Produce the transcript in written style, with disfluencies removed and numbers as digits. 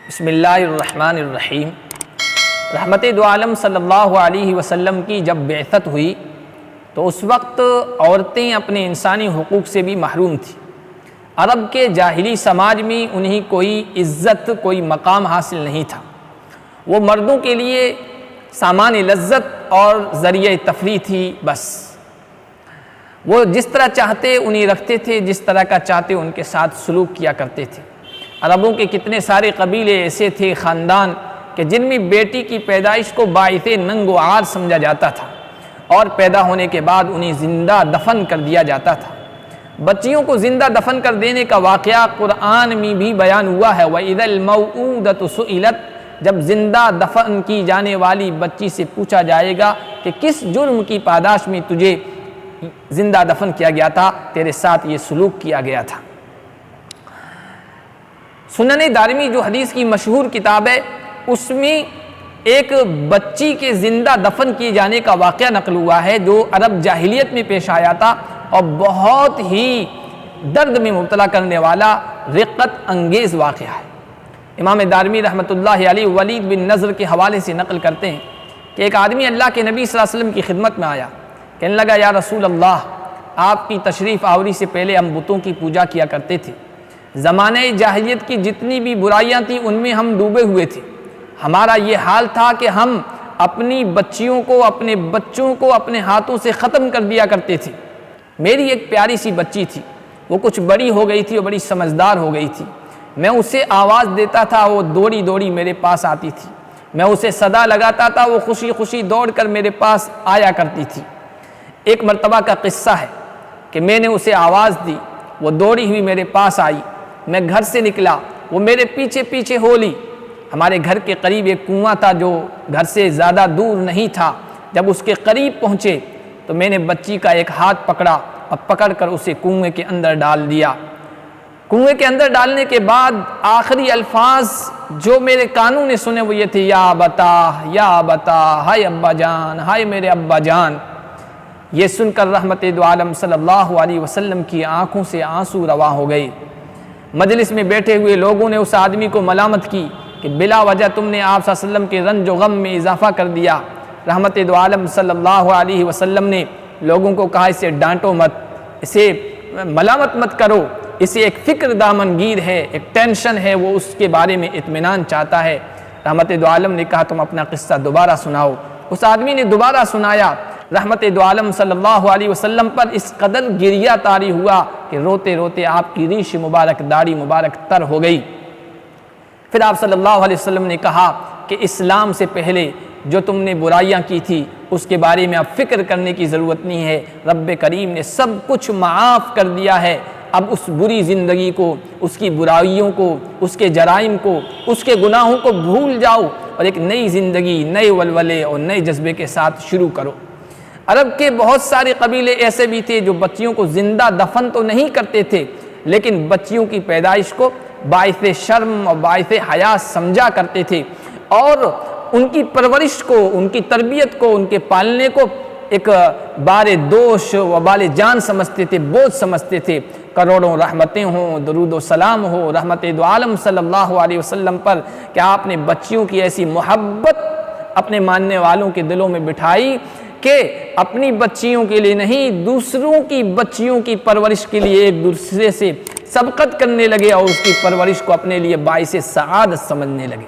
بسم اللہ الرحمن الرحیم۔ رحمت دو عالم صلی اللہ علیہ وسلم کی جب بعثت ہوئی تو اس وقت عورتیں اپنے انسانی حقوق سے بھی محروم تھیں۔ عرب کے جاہلی سماج میں انہیں کوئی عزت، کوئی مقام حاصل نہیں تھا۔ وہ مردوں کے لیے سامان لذت اور ذریعہ تفریح تھی بس۔ وہ جس طرح چاہتے انہیں رکھتے تھے، جس طرح کا چاہتے ان کے ساتھ سلوک کیا کرتے تھے۔ عربوں کے کتنے سارے قبیلے ایسے تھے، خاندان کہ جن میں بیٹی کی پیدائش کو باعث ننگ و عار سمجھا جاتا تھا اور پیدا ہونے کے بعد انہیں زندہ دفن کر دیا جاتا تھا۔ بچیوں کو زندہ دفن کر دینے کا واقعہ قرآن میں بھی بیان ہوا ہے۔ وَإِذَا الْمَوْءُودَةُ سُئِلَتْ، جب زندہ دفن کی جانے والی بچی سے پوچھا جائے گا کہ کس جرم کی پاداش میں تجھے زندہ دفن کیا گیا تھا، تیرے ساتھ یہ سلوک کیا گیا تھا۔ سنن دارمی جو حدیث کی مشہور کتاب ہے، اس میں ایک بچی کے زندہ دفن کیے جانے کا واقعہ نقل ہوا ہے جو عرب جاہلیت میں پیش آیا تھا اور بہت ہی درد میں مبتلا کرنے والا رقت انگیز واقعہ ہے۔ امام دارمی رحمۃ اللہ علیہ ولید بن نضر کے حوالے سے نقل کرتے ہیں کہ ایک آدمی اللہ کے نبی صلی اللہ علیہ وسلم کی خدمت میں آیا، کہنے لگا یا رسول اللہ، آپ کی تشریف آوری سے پہلے ہم بتوں کی پوجا کیا کرتے تھے۔ زمانہ جاہلیت کی جتنی بھی برائیاں تھیں ان میں ہم ڈوبے ہوئے تھے۔ ہمارا یہ حال تھا کہ ہم اپنی بچیوں کو، اپنے بچوں کو اپنے ہاتھوں سے ختم کر دیا کرتے تھے۔ میری ایک پیاری سی بچی تھی، وہ کچھ بڑی ہو گئی تھی اور بڑی سمجھدار ہو گئی تھی۔ میں اسے آواز دیتا تھا، وہ دوڑی دوڑی میرے پاس آتی تھی۔ میں اسے صدا لگاتا تھا، وہ خوشی خوشی دوڑ کر میرے پاس آیا کرتی تھی۔ ایک مرتبہ کا قصہ ہے کہ میں نے اسے آواز دی، وہ دوڑی ہوئی میرے پاس آئی۔ میں گھر سے نکلا، وہ میرے پیچھے پیچھے ہو لی۔ ہمارے گھر کے قریب ایک کنواں تھا جو گھر سے زیادہ دور نہیں تھا۔ جب اس کے قریب پہنچے تو میں نے بچی کا ایک ہاتھ پکڑا اور پکڑ کر اسے کنویں کے اندر ڈال دیا۔ کنویں کے اندر ڈالنے کے بعد آخری الفاظ جو میرے کانوں نے سنے وہ یہ تھے، یا بتا یا بتا، ہائے ابا جان، ہائے میرے ابا جان۔ یہ سن کر رحمت دو عالم صلی اللہ علیہ وسلم کی آنکھوں سے آنسو رواں ہو گئے۔ مجلس میں بیٹھے ہوئے لوگوں نے اس آدمی کو ملامت کی کہ بلا وجہ تم نے آپ صلی اللہ علیہ وسلم کے رنج و غم میں اضافہ کر دیا۔ رحمت دو عالم صلی اللہ علیہ وسلم نے لوگوں کو کہا اسے ڈانٹو مت، اسے ملامت مت کرو، اسے ایک فکر دامنگیر ہے، ایک ٹینشن ہے، وہ اس کے بارے میں اطمینان چاہتا ہے۔ رحمت دو عالم نے کہا تم اپنا قصہ دوبارہ سناؤ۔ اس آدمی نے دوبارہ سنایا۔ رحمت دو عالم صلی اللہ علیہ وسلم پر اس قدر گریہ طاری ہوا کہ روتے روتے آپ کی ریش مبارک، داڑھی مبارک تر ہو گئی۔ پھر آپ صلی اللہ علیہ وسلم نے کہا کہ اسلام سے پہلے جو تم نے برائیاں کی تھی اس کے بارے میں اب فکر کرنے کی ضرورت نہیں ہے، رب کریم نے سب کچھ معاف کر دیا ہے۔ اب اس بری زندگی کو، اس کی برائیوں کو، اس کے جرائم کو، اس کے گناہوں کو بھول جاؤ اور ایک نئی زندگی، نئے ولولے اور نئے جذبے کے ساتھ شروع کرو۔ عرب کے بہت سارے قبیلے ایسے بھی تھے جو بچیوں کو زندہ دفن تو نہیں کرتے تھے لیکن بچیوں کی پیدائش کو باعث شرم اور باعث حیا سمجھا کرتے تھے اور ان کی پرورش کو، ان کی تربیت کو، ان کے پالنے کو ایک بار دوش و بال جان سمجھتے تھے، بوجھ سمجھتے تھے۔ کروڑوں رحمتیں ہوں، درود و سلام ہو رحمت دو عالم صلی اللہ علیہ وسلم پر کہ آپ نے بچیوں کی ایسی محبت اپنے ماننے والوں کے دلوں میں بٹھائی کہ اپنی بچیوں کے لیے نہیں، دوسروں کی بچیوں کی پرورش کے لیے ایک دوسرے سے سبقت کرنے لگے اور اس کی پرورش کو اپنے لیے باعث سعادت سمجھنے لگے۔